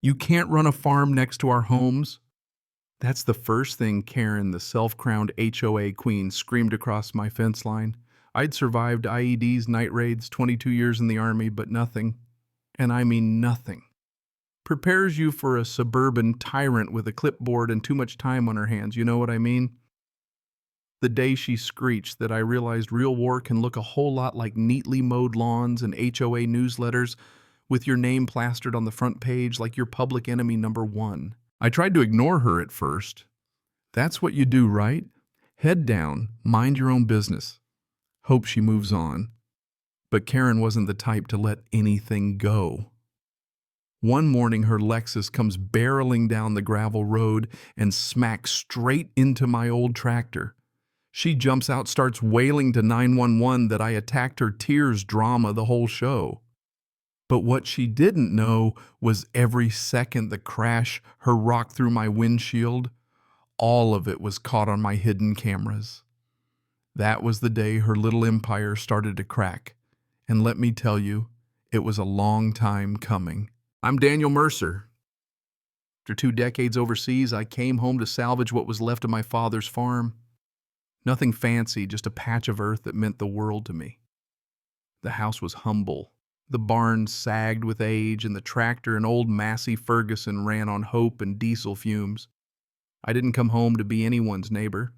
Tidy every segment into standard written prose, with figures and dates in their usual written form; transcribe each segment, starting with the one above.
You can't run a farm next to our homes." That's the first thing Karen, the self-crowned HOA queen, screamed across my fence line. I'd survived IEDs, night raids, 22 years in the Army, but nothing, and I mean nothing, prepares you for a suburban tyrant with a clipboard and too much time on her hands. You know what I mean? The day she screeched that, I realized real war can look a whole lot like neatly mowed lawns and HOA newsletters with your name plastered on the front page like you're public enemy number one. I tried to ignore her at first. That's what you do, right? Head down, mind your own business. Hope she moves on. But Karen wasn't the type to let anything go. One morning, her Lexus comes barreling down the gravel road and smacks straight into my old tractor. She jumps out, starts wailing to 911 that I attacked her. Tears, drama, the whole show. But what she didn't know was every second the crash, her rock through my windshield, all of it was caught on my hidden cameras. That was the day her little empire started to crack. And let me tell you, it was a long time coming. I'm Daniel Mercer. After 2 decades overseas, I came home to salvage what was left of my father's farm. Nothing fancy, just a patch of earth that meant the world to me. The house was humble. The barn sagged with age, and the tractor, an old Massey Ferguson, ran on hope and diesel fumes. I didn't come home to be anyone's neighbor.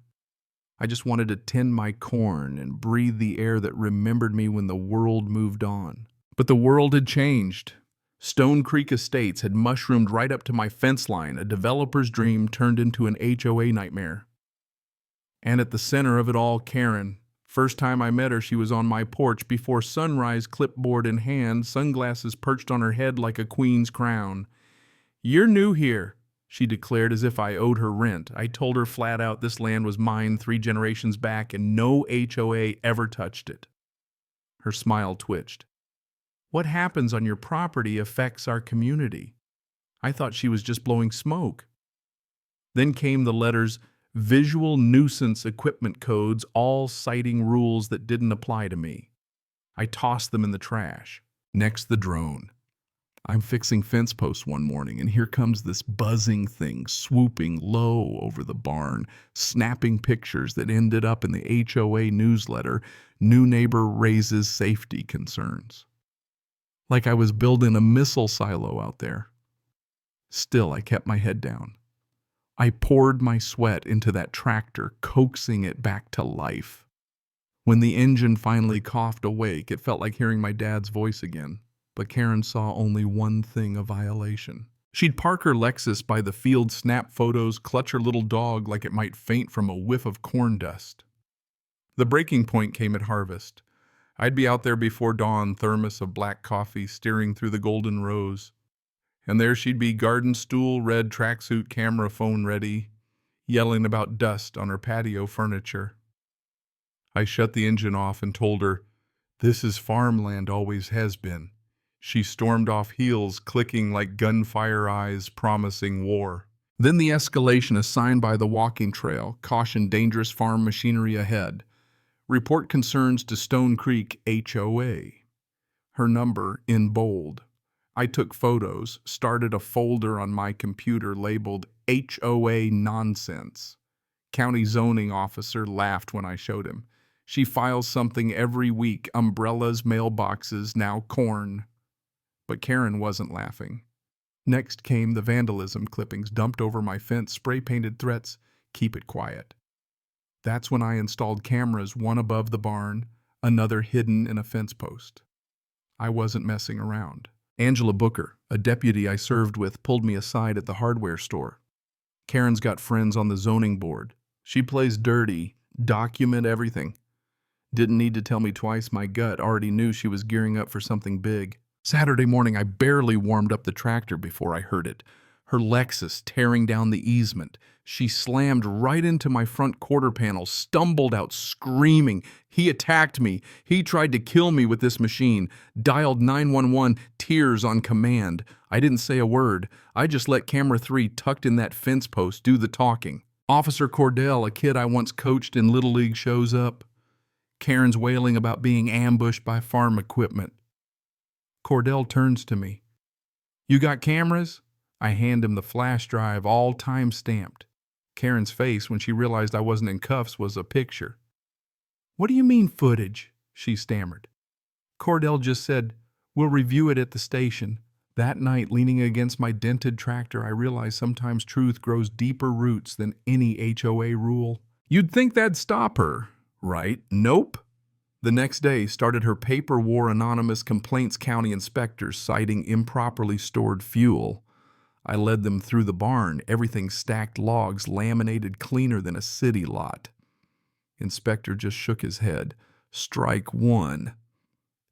I just wanted to tend my corn and breathe the air that remembered me when the world moved on. But the world had changed. Stone Creek Estates had mushroomed right up to my fence line, a developer's dream turned into an HOA nightmare. And at the center of it all, Karen. First time I met her, she was on my porch before sunrise, clipboard in hand, sunglasses perched on her head like a queen's crown. "You're new here," she declared as if I owed her rent. I told her flat out this land was mine 3 generations back and no HOA ever touched it. Her smile twitched. "What happens on your property affects our community." I thought she was just blowing smoke. Then came the letters, visual nuisance equipment codes, all citing rules that didn't apply to me. I tossed them in the trash. Next, the drone. I'm fixing fence posts one morning, and here comes this buzzing thing swooping low over the barn, snapping pictures that ended up in the HOA newsletter, "New neighbor raises safety concerns." Like I was building a missile silo out there. Still, I kept my head down. I poured my sweat into that tractor, coaxing it back to life. When the engine finally coughed awake, it felt like hearing my dad's voice again. But Karen saw only one thing: a violation. She'd park her Lexus by the field, snap photos, clutch her little dog like it might faint from a whiff of corn dust. The breaking point came at harvest. I'd be out there before dawn, thermos of black coffee, steering through the golden rows. And there she'd be, garden stool, red tracksuit, camera, phone ready, yelling about dust on her patio furniture. I shut the engine off and told her, "This is farmland, always has been." She stormed off, heels clicking like gunfire eyes promising war. Then the escalation, a sign by the walking trail, caution dangerous farm machinery ahead. Report concerns to Stone Creek HOA. Her number in bold. I took photos, started a folder on my computer labeled HOA Nonsense. County zoning officer laughed when I showed him. She files something every week, umbrellas, mailboxes, now corn. But Karen wasn't laughing. Next came the vandalism clippings dumped over my fence, spray-painted threats, "Keep it quiet." That's when I installed cameras, one above the barn, another hidden in a fence post. I wasn't messing around. Angela Booker, a deputy I served with, pulled me aside at the hardware store. "Karen's got friends on the zoning board. She plays dirty, document everything." Didn't need to tell me twice, my gut already knew she was gearing up for something big. Saturday morning, I barely warmed up the tractor before I heard it. Her Lexus tearing down the easement. She slammed right into my front quarter panel, stumbled out screaming. "He attacked me. He tried to kill me with this machine." Dialed 911, tears on command. I didn't say a word. I just let camera 3 tucked in that fence post do the talking. Officer Cordell, a kid I once coached in Little League, shows up. Karen's wailing about being ambushed by farm equipment. Cordell turns to me. "You got cameras?" I hand him the flash drive, all time-stamped. Karen's face when she realized I wasn't in cuffs was a picture. "What do you mean footage?" she stammered. "Cordell just said, we'll review it at the station." That night, leaning against my dented tractor, I realized sometimes truth grows deeper roots than any HOA rule. You'd think that'd stop her, right? Nope. The next day started her paper war anonymous complaints county inspectors citing improperly stored fuel. I led them through the barn, everything stacked logs, laminated cleaner than a city lot. Inspector just shook his head. Strike one.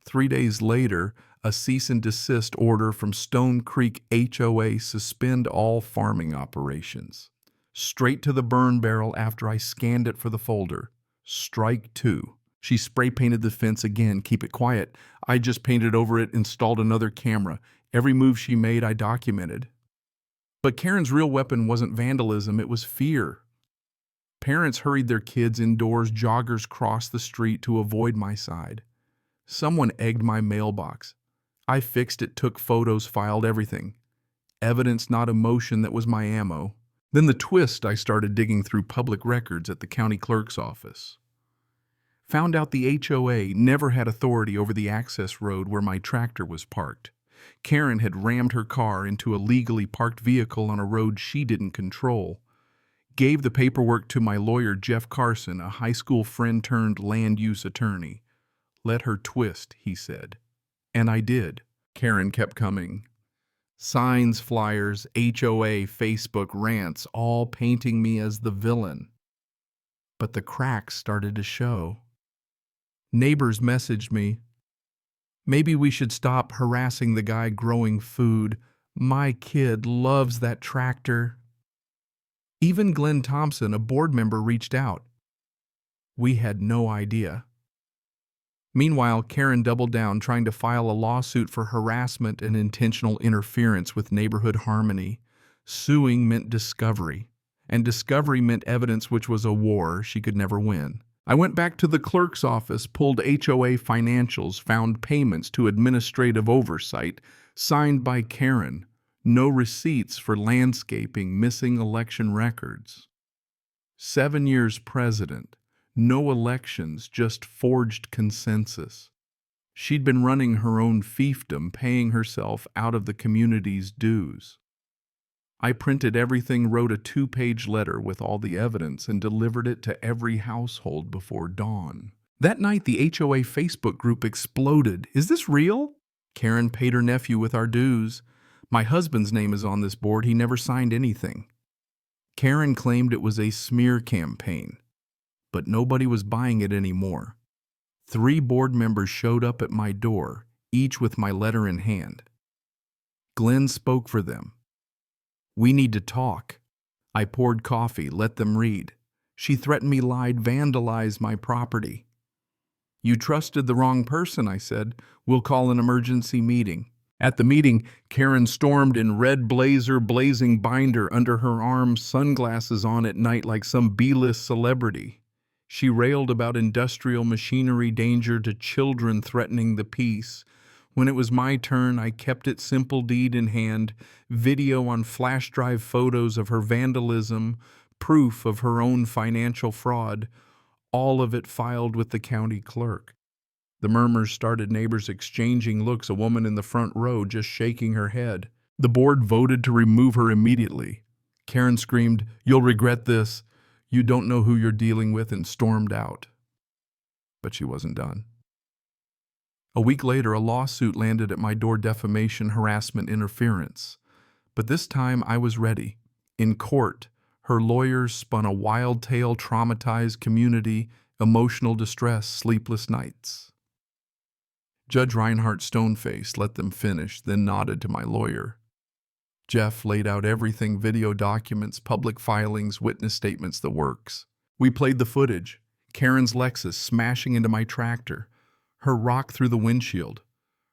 3 days later, a cease and desist order from Stone Creek HOA suspend all farming operations. Straight to the burn barrel after I scanned it for the folder. Strike two. She spray painted the fence again. Keep it quiet. I just painted over it, installed another camera. Every move she made, I documented. But Karen's real weapon wasn't vandalism, it was fear. Parents hurried their kids indoors, joggers crossed the street to avoid my side. Someone egged my mailbox. I fixed it, took photos, filed everything. Evidence, not emotion, that was my ammo. Then the twist, I started digging through public records at the county clerk's office. Found out the HOA never had authority over the access road where my tractor was parked. Karen had rammed her car into a legally parked vehicle on a road she didn't control. Gave the paperwork to my lawyer, Jeff Carson, a high school friend turned land use attorney. Let her twist, he said. And I did. Karen kept coming. Signs, flyers, HOA, Facebook rants, all painting me as the villain. But the cracks started to show. Neighbors messaged me. Maybe we should stop harassing the guy growing food. My kid loves that tractor. Even Glenn Thompson, a board member, reached out. We had no idea. Meanwhile, Karen doubled down, trying to file a lawsuit for harassment and intentional interference with neighborhood harmony. Suing meant discovery, and discovery meant evidence, which was a war she could never win. I went back to the clerk's office, pulled HOA financials, found payments to administrative oversight, signed by Karen. No receipts for landscaping, missing election records. 7 years president. No elections, just forged consensus. She'd been running her own fiefdom, paying herself out of the community's dues. I printed everything, wrote a 2-page letter with all the evidence, and delivered it to every household before dawn. That night, the HOA Facebook group exploded. Is this real? Karen paid her nephew with our dues. My husband's name is on this board. He never signed anything. Karen claimed it was a smear campaign. But nobody was buying it anymore. 3 board members showed up at my door, each with my letter in hand. Glenn spoke for them. We need to talk. I poured coffee, let them read. She threatened me, lied, vandalized my property. You trusted the wrong person, I said. We'll call an emergency meeting. At the meeting, Karen stormed in red blazer, blazing binder under her arm, sunglasses on at night like some B-list celebrity. She railed about industrial machinery danger to children threatening the peace. When it was my turn, I kept it simple, deed in hand, video on flash drive, photos of her vandalism, proof of her own financial fraud, all of it filed with the county clerk. The murmurs started, neighbors exchanging looks, a woman in the front row just shaking her head. The board voted to remove her immediately. Karen screamed, "You'll regret this. You don't know who you're dealing with," and stormed out. But she wasn't done. A week later, a lawsuit landed at my door, defamation, harassment, interference. But this time I was ready. In court, her lawyers spun a wild tale, traumatized community, emotional distress, sleepless nights. Judge Reinhardt, stone-faced, let them finish, then nodded to my lawyer. Jeff laid out everything, video documents, public filings, witness statements, the works. We played the footage. Karen's Lexus smashing into my tractor, her rock through the windshield,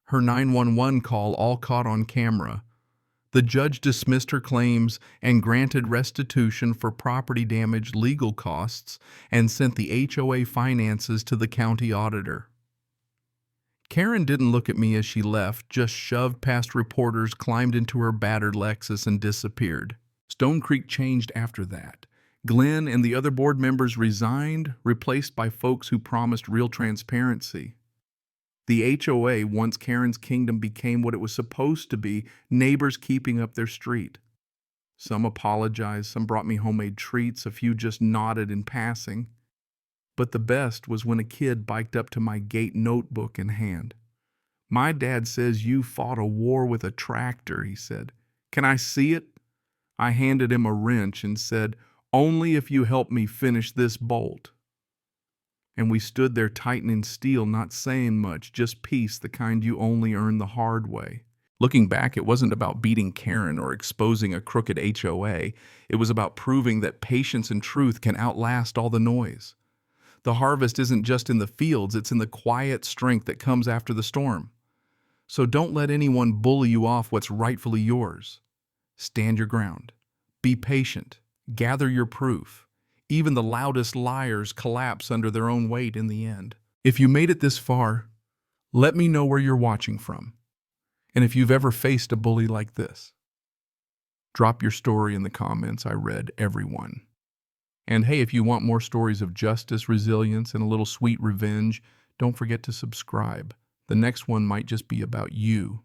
her 911 call, all caught on camera. The judge dismissed her claims and granted restitution for property damage, legal costs, and sent the HOA finances to the county auditor. Karen didn't look at me as she left, just shoved past reporters, climbed into her battered Lexus, and disappeared. Stone Creek changed after that. Glenn and the other board members resigned, replaced by folks who promised real transparency. The HOA, once Karen's kingdom, became what it was supposed to be, neighbors keeping up their street. Some apologized, some brought me homemade treats, a few just nodded in passing. But the best was when a kid biked up to my gate, notebook in hand. "My dad says you fought a war with a tractor," he said. "Can I see it?" I handed him a wrench and said, "Only if you help me finish this bolt." And we stood there tightening steel, not saying much, just peace, the kind you only earn the hard way. Looking back, it wasn't about beating Karen or exposing a crooked HOA. It was about proving that patience and truth can outlast all the noise. The harvest isn't just in the fields, it's in the quiet strength that comes after the storm. So don't let anyone bully you off what's rightfully yours. Stand your ground. Be patient. Gather your proof. Even the loudest liars collapse under their own weight in the end. If you made it this far, let me know where you're watching from. And if you've ever faced a bully like this, drop your story in the comments. I read every one. And hey, if you want more stories of justice, resilience, and a little sweet revenge, don't forget to subscribe. The next one might just be about you.